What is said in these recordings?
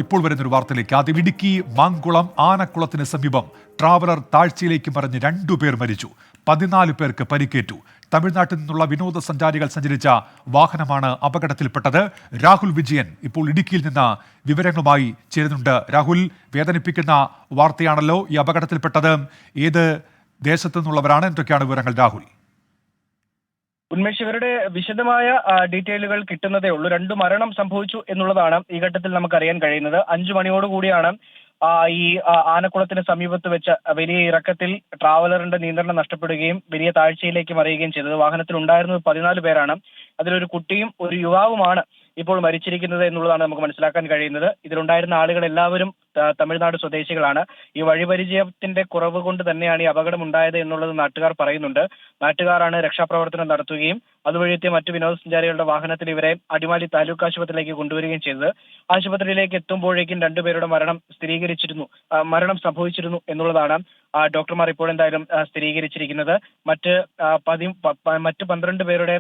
ഇപ്പോൾ വരുന്നൊരു വാർത്തയിലേക്ക്. ആദ്യം ഇടുക്കി മാങ്കുളം ആനക്കുളത്തിന് സമീപം ട്രാവലർ താഴ്ചയിലേക്ക് മറിഞ്ഞ് 2 പേർ മരിച്ചു. 14 പേർക്ക് പരിക്കേറ്റു. തമിഴ്നാട്ടിൽ നിന്നുള്ള വിനോദസഞ്ചാരികൾ സഞ്ചരിച്ച വാഹനമാണ് അപകടത്തിൽപ്പെട്ടത്. രാഹുൽ വിജയൻ ഇപ്പോൾ ഇടുക്കിയിൽ നിന്ന് വിവരങ്ങളുമായി ചേരുന്നുണ്ട്. രാഹുൽ, വേദനിപ്പിക്കുന്ന വാർത്തയാണല്ലോ ഈ അപകടത്തിൽപ്പെട്ടത്. ഏത് ദേശത്തു നിന്നുള്ളവരാണ്? എന്തൊക്കെയാണ് വിവരങ്ങൾ രാഹുൽ? ഉന്മേഷ്, ഇവരുടെ വിശദമായ ഡീറ്റെയിലുകൾ കിട്ടുന്നതേ ഉള്ളൂ. 2 മരണം സംഭവിച്ചു എന്നുള്ളതാണ് ഈ ഘട്ടത്തിൽ നമുക്കറിയാൻ കഴിയുന്നത്. 5 മണിയോടുകൂടിയാണ് ഈ ആനക്കുളത്തിന് സമീപത്ത് വെച്ച വലിയ ഇറക്കത്തിൽ ട്രാവലറിന്റെ നിയന്ത്രണം നഷ്ടപ്പെടുകയും വലിയ താഴ്ചയിലേക്ക് മറിയുകയും ചെയ്തത്. വാഹനത്തിൽ ഉണ്ടായിരുന്നത് 14 പേരാണ്. അതിലൊരു കുട്ടിയും ഒരു യുവാവുമാണ് ഇപ്പോൾ മരിച്ചിരിക്കുന്നത് എന്നുള്ളതാണ് നമുക്ക് മനസ്സിലാക്കാൻ കഴിയുന്നത്. ഇതിലുണ്ടായിരുന്ന ആളുകൾ എല്ലാവരും തമിഴ്നാട് സ്വദേശികളാണ്. ഈ വഴിപരിചയത്തിന്റെ കുറവ് കൊണ്ട് തന്നെയാണ് ഈ അപകടം ഉണ്ടായത് എന്നുള്ളത് നാട്ടുകാർ പറയുന്നുണ്ട്. നാട്ടുകാരാണ് രക്ഷാപ്രവർത്തനം നടത്തുകയും അതുവഴിയെത്തിയ മറ്റു വിനോദസഞ്ചാരികളുടെ വാഹനത്തിൽ ഇവരെ അടിമാലി താലൂക്ക് ആശുപത്രിയിലേക്ക് കൊണ്ടുവരികയും ചെയ്തത്. ആശുപത്രിയിലേക്ക് എത്തുമ്പോഴേക്കും 2 പേരുടെ മരണം സംഭവിച്ചിരുന്നു എന്നുള്ളതാണ് ഡോക്ടർമാർ ഇപ്പോഴെന്തായാലും സ്ഥിരീകരിച്ചിരിക്കുന്നത്. മറ്റ് 12 പേരുടെ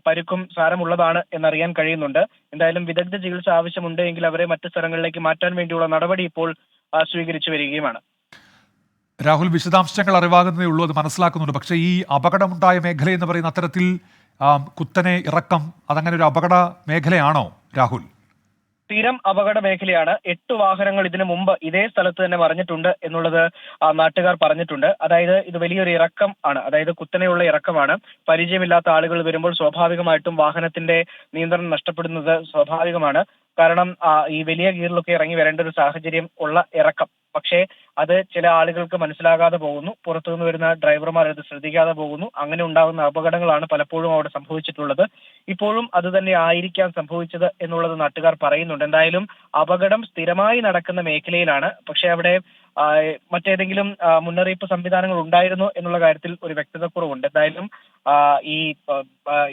പരുക്കും സാരമുള്ളതാണ് എന്നറിയാൻ കഴിയുന്നുണ്ട്. എന്തായാലും വിദഗ്ധ ചികിത്സ ആവശ്യമുണ്ട് എങ്കിൽ അവരെ മറ്റ് സ്ഥലങ്ങളിലേക്ക് മാറ്റാൻ വേണ്ടിയുള്ള നടപടി ഇപ്പോൾ സ്വീകരിച്ചു വരികയുമാണ്. രാഹുൽ, വിശദാംശങ്ങൾ അറിവാകുന്നതേ ഉള്ളൂ, അത് മനസ്സിലാക്കുന്നുണ്ട്. പക്ഷേ ഈ അപകടമുണ്ടായ മേഖല എന്ന് പറയുന്ന അത്തരത്തിൽ കുത്തനെ ഇറക്കം, അതങ്ങനെ ഒരു അപകട മേഖലയാണോ രാഹുൽ? സ്ഥിരം അപകട മേഖലയാണ്. 8 വാഹനങ്ങൾ ഇതിനു മുമ്പ് ഇതേ സ്ഥലത്ത് തന്നെ മറിഞ്ഞിട്ടുണ്ട് എന്നുള്ളത് നാട്ടുകാർ പറഞ്ഞിട്ടുണ്ട്. അതായത് ഇത് വലിയൊരു ഇറക്കം ആണ്, അതായത് കുത്തനെയുള്ള ഇറക്കമാണ്. പരിചയമില്ലാത്ത ആളുകൾ വരുമ്പോൾ സ്വാഭാവികമായിട്ടും വാഹനത്തിന്റെ നിയന്ത്രണം നഷ്ടപ്പെടുന്നത് സ്വാഭാവികമാണ്. കാരണം ഈ വലിയ ഗിയറിലൊക്കെ ഇറങ്ങി വരേണ്ട ഒരു സാഹചര്യം ഉള്ള ഇറക്കം. പക്ഷേ അത് ചില ആളുകൾക്ക് മനസ്സിലാകാതെ പോകുന്നു, പുറത്തുനിന്ന് വരുന്ന ഡ്രൈവർമാർ അത് ശ്രദ്ധിക്കാതെ പോകുന്നു. അങ്ങനെ ഉണ്ടാകുന്ന അപകടങ്ങളാണ് പലപ്പോഴും അവിടെ സംഭവിച്ചിട്ടുള്ളത്. ഇപ്പോഴും അത് തന്നെ ആയിരിക്കാം സംഭവിച്ചത് എന്നുള്ളത് നാട്ടുകാർ പറയുന്നുണ്ട്. എന്തായാലും അപകടം സ്ഥിരമായി നടക്കുന്ന മേഖലയിലാണ്. പക്ഷെ അവിടെ മറ്റേതെങ്കിലും മുന്നറിയിപ്പ് സംവിധാനങ്ങൾ ഉണ്ടായിരുന്നോ എന്നുള്ള കാര്യത്തിൽ ഒരു വ്യക്തതക്കുറവുണ്ട്. എന്തായാലും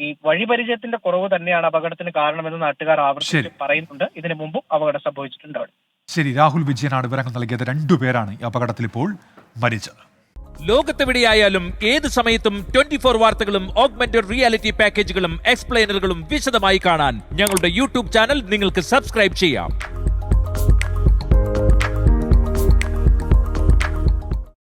ഈ വഴിപരിചയത്തിന്റെ കുറവ് തന്നെയാണ് അപകടത്തിന് കാരണമെന്ന് നാട്ടുകാർ ആവർത്തിച്ച് പറയുന്നുണ്ട്. ഇതിനു മുമ്പും അപകടം സംഭവിച്ചിട്ടുണ്ട്. ശരി, രാഹുൽ വിജയനാണ് വിവരങ്ങൾ നൽകിയത്. 2 പേരാണ് ഈ അപകടത്തിൽ ഇപ്പോൾ മരിച്ചത്. ലോകത്തെവിടെയായാലും ഏത് സമയത്തും 24 വാർത്തകളും ഓഗ്മെന്റഡ് റിയാലിറ്റി പാക്കേജുകളും എക്സ്പ്ലെയിനറുകളും വിശദമായി കാണാൻ ഞങ്ങളുടെ യൂട്യൂബ് ചാനൽ നിങ്ങൾക്ക് സബ്സ്ക്രൈബ് ചെയ്യാം.